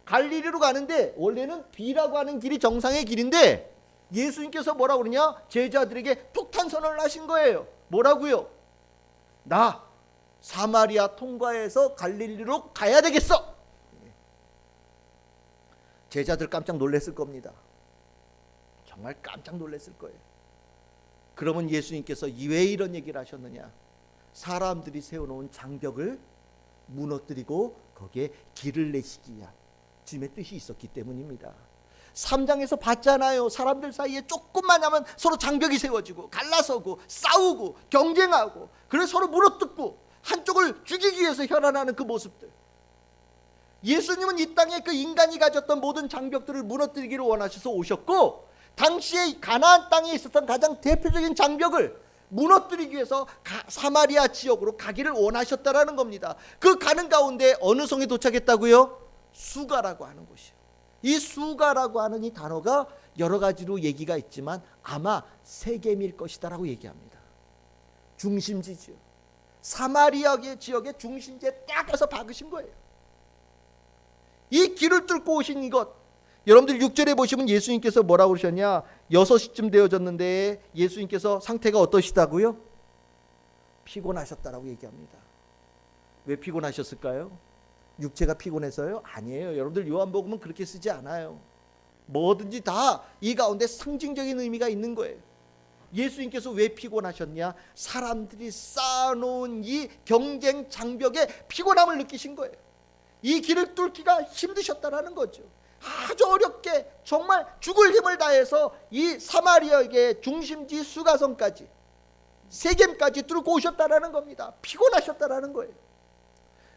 갈릴리로 가는데 원래는 B라고 하는 길이 정상의 길인데 예수님께서 뭐라고 그러냐? 제자들에게 폭탄 선언을 하신 거예요. 뭐라고요? 나 사마리아 통과해서 갈릴리로 가야 되겠어. 제자들 깜짝 놀랐을 겁니다. 정말 깜짝 놀랐을 거예요. 그러면 예수님께서 왜 이런 얘기를 하셨느냐? 사람들이 세워놓은 장벽을 무너뜨리고 거기에 길을 내시기 위한 주님의 뜻이 있었기 때문입니다. 3장에서 봤잖아요. 사람들 사이에 조금만 하면 서로 장벽이 세워지고 갈라서고 싸우고 경쟁하고 그래서 서로 물어뜯고 한쪽을 죽이기 위해서 혈안하는 그 모습들. 예수님은 이 땅에 그 인간이 가졌던 모든 장벽들을 무너뜨리기를 원하셔서 오셨고 당시에 가나안 땅에 있었던 가장 대표적인 장벽을 무너뜨리기 위해서 사마리아 지역으로 가기를 원하셨다라는 겁니다. 그 가는 가운데 어느 성에 도착했다고요? 수가라고 하는 곳이요. 이 수가라고 하는 이 단어가 여러 가지로 얘기가 있지만 아마 세겜일 것이다라고 얘기합니다. 중심지죠. 사마리아 지역의 중심지에 딱 가서 박으신 거예요. 이 길을 뚫고 오신 이것, 여러분들 6절에 보시면 예수님께서 뭐라고 그러셨냐? 6시쯤 되어졌는데 예수님께서 상태가 어떠시다고요? 피곤하셨다라고 얘기합니다. 왜 피곤하셨을까요? 육체가 피곤해서요? 아니에요. 여러분들 요한복음은 그렇게 쓰지 않아요. 뭐든지 다 이 가운데 상징적인 의미가 있는 거예요. 예수님께서 왜 피곤하셨냐? 사람들이 쌓아놓은 이 경쟁 장벽에 피곤함을 느끼신 거예요. 이 길을 뚫기가 힘드셨다라는 거죠. 아주 어렵게 정말 죽을 힘을 다해서 이 사마리아의 중심지 수가성까지 세겜까지 뚫고 오셨다라는 겁니다. 피곤하셨다라는 거예요.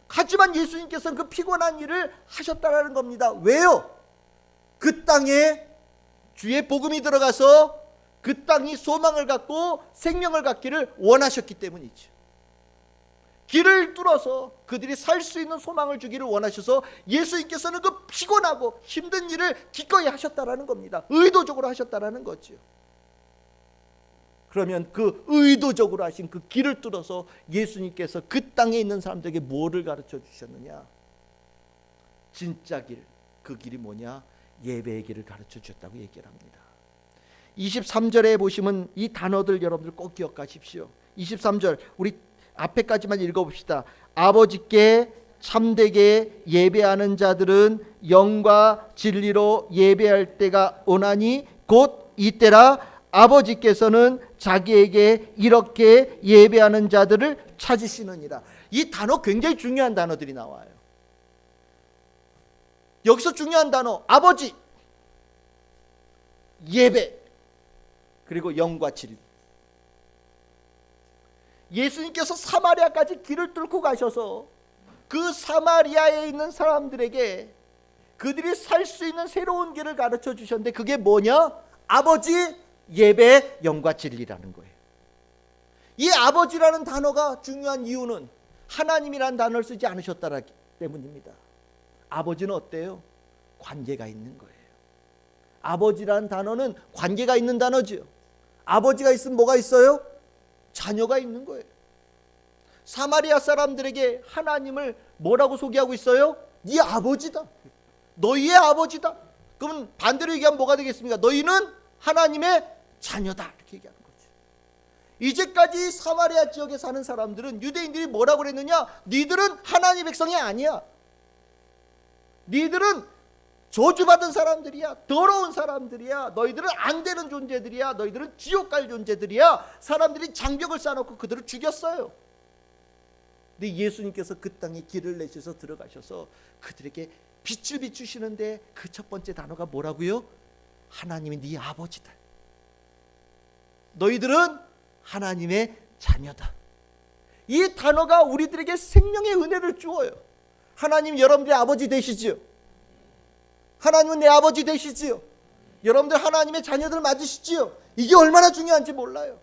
하지만 예수님께서는 그 피곤한 일을 하셨다라는 겁니다. 왜요? 그 땅에 주의 복음이 들어가서 그 땅이 소망을 갖고 생명을 갖기를 원하셨기 때문이죠. 길을 뚫어서 그들이 살 수 있는 소망을 주기를 원하셔서 예수님께서는 그 피곤하고 힘든 일을 기꺼이 하셨다라는 겁니다. 의도적으로 하셨다라는 거죠. 그러면 그 의도적으로 하신 그 길을 뚫어서 예수님께서 그 땅에 있는 사람들에게 뭐를 가르쳐 주셨느냐? 진짜 길, 그 길이 뭐냐? 예배의 길을 가르쳐 주셨다고 얘기를 합니다. 23절에 보시면 이 단어들 여러분들 꼭 기억하십시오. 23절 우리 앞에까지만 읽어봅시다. 아버지께 참되게 예배하는 자들은 영과 진리로 예배할 때가 오나니 곧 이때라. 아버지께서는 자기에게 이렇게 예배하는 자들을 찾으시느니라. 이 단어 굉장히 중요한 단어들이 나와요. 여기서 중요한 단어 아버지, 예배, 그리고 영과 진리. 예수님께서 사마리아까지 길을 뚫고 가셔서 그 사마리아에 있는 사람들에게 그들이 살 수 있는 새로운 길을 가르쳐 주셨는데 그게 뭐냐? 아버지, 예배, 영과 진리라는 거예요. 이 아버지라는 단어가 중요한 이유는 하나님이라는 단어를 쓰지 않으셨다기 때문입니다. 아버지는 어때요? 관계가 있는 거예요. 아버지라는 단어는 관계가 있는 단어죠. 아버지가 있으면 뭐가 있어요? 자녀가 있는 거예요. 사마리아 사람들에게 하나님을 뭐라고 소개하고 있어요? 네 아버지다. 너희의 아버지다. 그러면 반대로 얘기하면 뭐가 되겠습니까? 너희는 하나님의 자녀다. 이렇게 얘기하는 거죠. 이제까지 사마리아 지역에 사는 사람들은 유대인들이 뭐라고 그랬느냐? 니들은 하나님의 백성이 아니야. 니들은 저주받은 사람들이야. 더러운 사람들이야. 너희들은 안 되는 존재들이야. 너희들은 지옥 갈 존재들이야. 사람들이 장벽을 쌓아놓고 그들을 죽였어요. 근데 예수님께서 그 땅에 길을 내셔서 들어가셔서 그들에게 빛을 비추시는데 그 첫 번째 단어가 뭐라고요? 하나님이 네 아버지다. 너희들은 하나님의 자녀다. 이 단어가 우리들에게 생명의 은혜를 주어요. 하나님 여러분들의 아버지 되시지요? 하나님은 내 아버지 되시지요? 여러분들 하나님의 자녀들 맞으시지요? 이게 얼마나 중요한지 몰라요.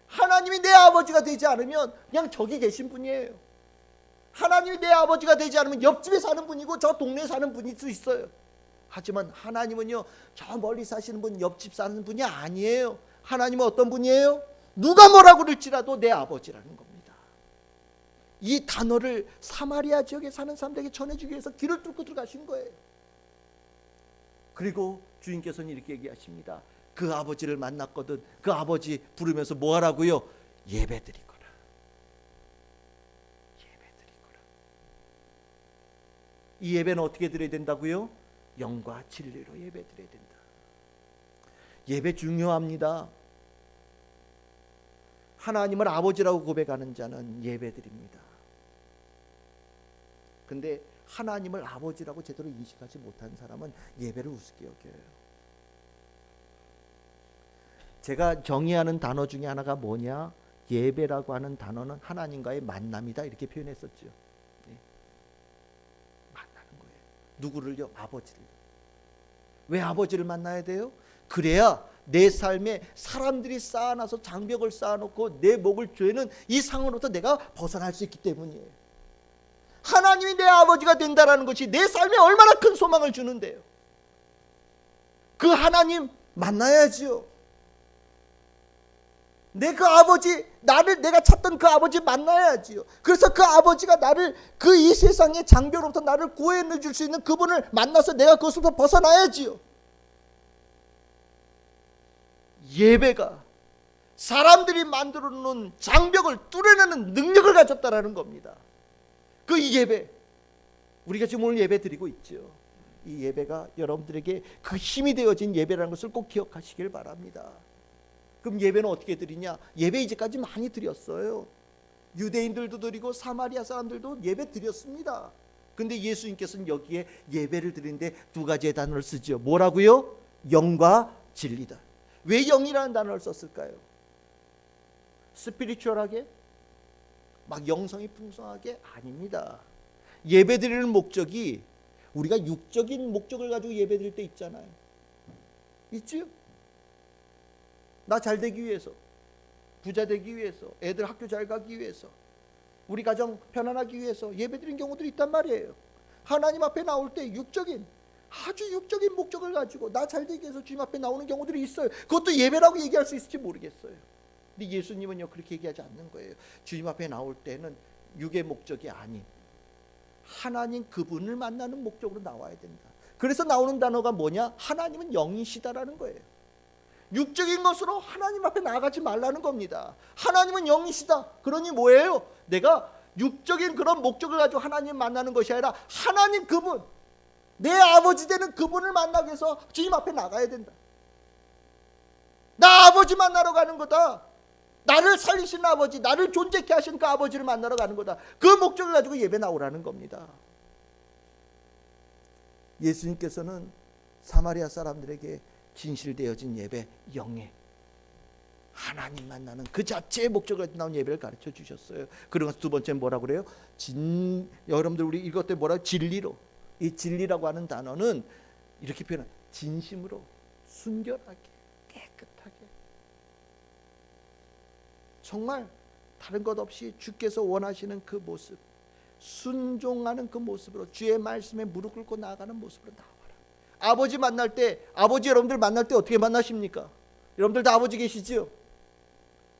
하나님이 내 아버지가 되지 않으면 그냥 저기 계신 분이에요. 하나님이 내 아버지가 되지 않으면 옆집에 사는 분이고 저 동네에 사는 분일 수 있어요. 하지만 하나님은요, 저 멀리 사시는 분, 옆집 사는 분이 아니에요. 하나님은 어떤 분이에요? 누가 뭐라고 그럴지라도 내 아버지라는 겁니다. 이 단어를 사마리아 지역에 사는 사람들에게 전해주기 위해서 길을 뚫고 들어가신 거예요. 그리고 주님께서는 이렇게 얘기하십니다. 그 아버지를 만났거든 그 아버지 부르면서 뭐 하라고요? 예배드리거라. 예배드리거라. 이 예배는 어떻게 드려야 된다고요? 영과 진리로 예배드려야 된다. 예배 중요합니다. 하나님을 아버지라고 고백하는 자는 예배드립니다. 근데 하나님을 아버지라고 제대로 인식하지 못한 사람은 예배를 우습게 여겨요. 제가 정의하는 단어 중에 하나가 뭐냐? 예배라고 하는 단어는 하나님과의 만남이다 이렇게 표현했었죠. 네. 만나는 거예요. 누구를요? 아버지를. 왜 아버지를 만나야 돼요? 그래야 내 삶에 사람들이 쌓아놔서 장벽을 쌓아놓고 내 목을 죄는 이 상황으로부터 내가 벗어날 수 있기 때문이에요. 하나님이 내 아버지가 된다는 것이 내 삶에 얼마나 큰 소망을 주는데요. 그 하나님 만나야지요. 내 그 아버지, 내가 찾던 그 아버지 만나야지요. 그래서 그 아버지가 나를 그 이 세상의 장벽으로부터 나를 구해내 줄 수 있는 그분을 만나서 내가 그것부터 벗어나야지요. 예배가 사람들이 만들어 놓은 장벽을 뚫어내는 능력을 가졌다라는 겁니다. 그 예배, 우리가 지금 오늘 예배 드리고 있죠. 이 예배가 여러분들에게 그 힘이 되어진 예배라는 것을 꼭 기억하시길 바랍니다. 그럼 예배는 어떻게 드리냐? 예배 이제까지 많이 드렸어요. 유대인들도 드리고 사마리아 사람들도 예배 드렸습니다. 근데 예수님께서는 여기에 예배를 드리는데 두 가지의 단어를 쓰죠. 뭐라고요? 영과 진리다. 왜 영이라는 단어를 썼을까요? 스피리추얼하게? 막 영성이 풍성하게? 아닙니다. 예배 드리는 목적이 우리가 육적인 목적을 가지고 예배 드릴 때 있잖아요. 있지요? 나 잘 되기 위해서, 부자 되기 위해서, 애들 학교 잘 가기 위해서, 우리 가정 편안하기 위해서 예배 드리는 경우들이 있단 말이에요. 하나님 앞에 나올 때 아주 육적인 목적을 가지고 나 잘 되기 위해서 주님 앞에 나오는 경우들이 있어요. 그것도 예배라고 얘기할 수 있을지 모르겠어요. 근데 예수님은요 그렇게 얘기하지 않는 거예요. 주님 앞에 나올 때는 육의 목적이 아닌 하나님 그분을 만나는 목적으로 나와야 된다. 그래서 나오는 단어가 뭐냐? 하나님은 영이시다라는 거예요. 육적인 것으로 하나님 앞에 나아가지 말라는 겁니다. 하나님은 영이시다. 그러니 뭐예요? 내가 육적인 그런 목적을 가지고 하나님 만나는 것이 아니라 하나님 그분, 내 아버지 되는 그분을 만나기 위해서 주님 앞에 나가야 된다. 나 아버지 만나러 가는 거다. 나를 살리신 아버지, 나를 존재케 하신 그 아버지를 만나러 가는 거다. 그 목적을 가지고 예배 나오라는 겁니다. 예수님께서는 사마리아 사람들에게 진실되어진 예배, 영예, 하나님 만나는 그 자체의 목적을 가지고 나온 예배를 가르쳐 주셨어요. 그러면서 두 번째는 뭐라고 그래요? 여러분들 우리 이것 때 뭐라고? 진리로. 이 진리라고 하는 단어는 이렇게 표현한 진심으로, 순결하게, 깨끗하게, 정말 다른 것 없이 주께서 원하시는 그 모습, 순종하는 그 모습으로, 주의 말씀에 무릎 꿇고 나아가는 모습으로 나와라. 아버지 만날 때, 아버지 여러분들 만날 때 어떻게 만나십니까? 여러분들 다 아버지 계시지요?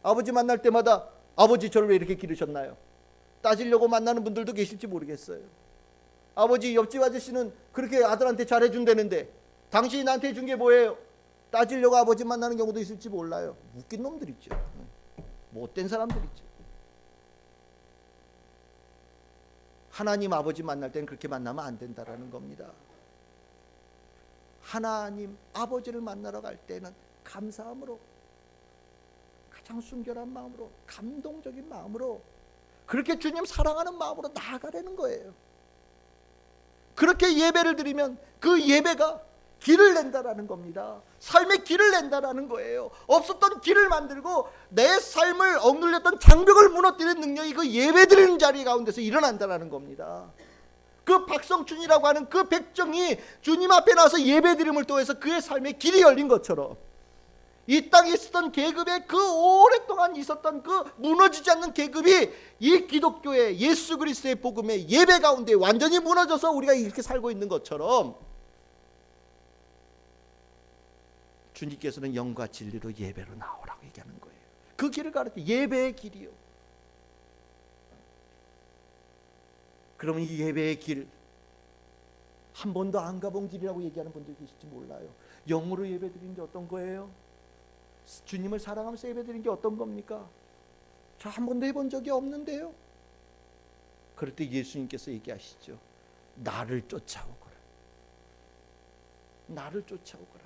아버지 만날 때마다 아버지 저를 왜 이렇게 기르셨나요? 따지려고 만나는 분들도 계실지 모르겠어요. 아버지, 옆집 아저씨는 그렇게 아들한테 잘해준다는데 당신이 나한테 해준 게 뭐예요? 따지려고 아버지 만나는 경우도 있을지 몰라요. 웃긴 놈들 있죠. 못된 사람들 있죠. 하나님 아버지 만날 때는 그렇게 만나면 안 된다라는 겁니다. 하나님 아버지를 만나러 갈 때는 감사함으로, 가장 순결한 마음으로, 감동적인 마음으로, 그렇게 주님 사랑하는 마음으로 나아가려는 거예요. 그렇게 예배를 드리면 그 예배가 길을 낸다라는 겁니다. 삶의 길을 낸다라는 거예요. 없었던 길을 만들고 내 삶을 억눌렸던 장벽을 무너뜨리는 능력이 그 예배 드리는 자리 가운데서 일어난다라는 겁니다. 그 박성춘이라고 하는 그 백정이 주님 앞에 나서 예배 드림을 통해서 그의 삶의 길이 열린 것처럼, 이 땅에 있었던 계급에, 그 오랫동안 있었던 그 무너지지 않는 계급이 이 기독교의 예수 그리스도의 복음의 예배 가운데 완전히 무너져서 우리가 이렇게 살고 있는 것처럼, 주님께서는 영과 진리로 예배로 나오라고 얘기하는 거예요. 그 길을 가르쳐, 예배의 길이요. 그러면 이 예배의 길, 한 번도 안 가본 길이라고 얘기하는 분들 계실지 몰라요. 영으로 예배 드리는 게 어떤 거예요? 주님을 사랑하면서 예배 드리는 게 어떤 겁니까? 저 한 번도 해본 적이 없는데요. 그럴 때 예수님께서 얘기하시죠. 나를 쫓아오거라. 나를 쫓아오거라.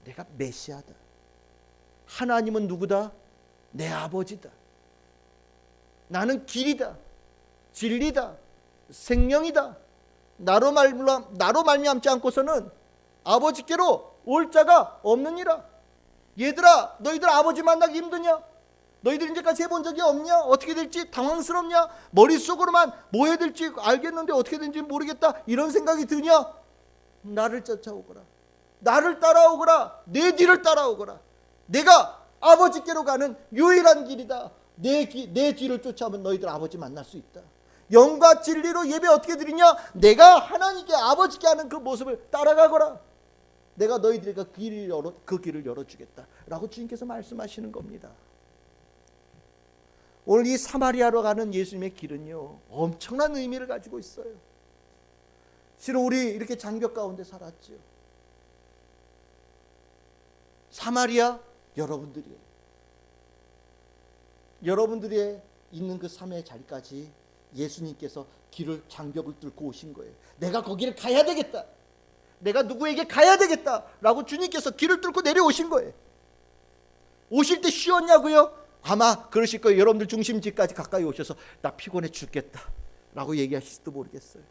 내가 메시아다. 하나님은 누구다? 내 아버지다. 나는 길이다, 진리다, 생명이다. 나로 말미암지 않고서는 아버지께로 올 자가 없느니라. 얘들아, 너희들 아버지 만나기 힘드냐? 너희들 이제까지 해본 적이 없냐? 어떻게 될지 당황스럽냐? 머릿속으로만 뭐 해야 될지 알겠는데 어떻게 될지 모르겠다, 이런 생각이 드냐? 나를 쫓아오거라. 나를 따라오거라. 내 뒤를 따라오거라. 내가 아버지께로 가는 유일한 길이다. 내 뒤를 쫓아오면 너희들 아버지 만날 수 있다. 영과 진리로 예배 어떻게 드리냐? 내가 하나님께, 아버지께 하는 그 모습을 따라가거라. 내가 너희들에게 그 길을 열어주겠다 라고 주님께서 말씀하시는 겁니다. 오늘 이 사마리아로 가는 예수님의 길은요, 엄청난 의미를 가지고 있어요. 실은 우리 이렇게 장벽 가운데 살았죠. 사마리아 여러분들이 있는 그 삶의 자리까지 예수님께서 길을, 장벽을 뚫고 오신 거예요. 내가 거기를 가야 되겠다, 내가 누구에게 가야 되겠다 라고 주님께서 길을 뚫고 내려오신 거예요. 오실 때 쉬웠냐고요? 아마 그러실 거예요. 여러분들 중심지까지 가까이 오셔서 나 피곤해 죽겠다 라고 얘기하실지도 모르겠어요.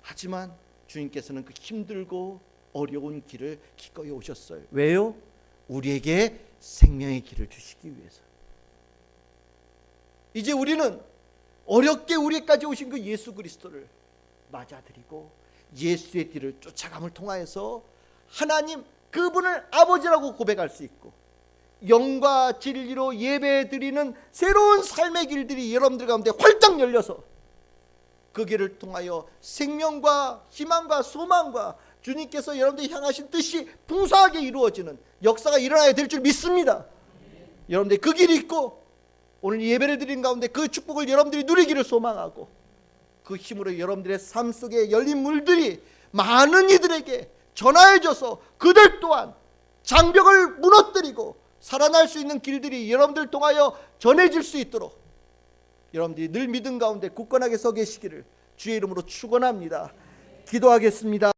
하지만 주님께서는 그 힘들고 어려운 길을 기꺼이 오셨어요. 왜요? 우리에게 생명의 길을 주시기 위해서. 이제 우리는 어렵게 우리까지 오신 그 예수 그리스도를 맞아들이고 예수의 뒤를 쫓아감을 통하여서 하나님 그분을 아버지라고 고백할 수 있고, 영과 진리로 예배드리는 새로운 삶의 길들이 여러분들 가운데 활짝 열려서 그 길을 통하여 생명과 희망과 소망과 주님께서 여러분들 향하신 뜻이 풍성하게 이루어지는 역사가 일어나야 될 줄 믿습니다. 여러분들 그 길이 있고 오늘 예배를 드린 가운데 그 축복을 여러분들이 누리기를 소망하고, 그 힘으로 여러분들의 삶 속에 열린 물들이 많은 이들에게 전하여져서 그들 또한 장벽을 무너뜨리고 살아날 수 있는 길들이 여러분들 통하여 전해질 수 있도록 여러분들이 늘 믿음 가운데 굳건하게 서 계시기를 주의 이름으로 축원합니다. 기도하겠습니다.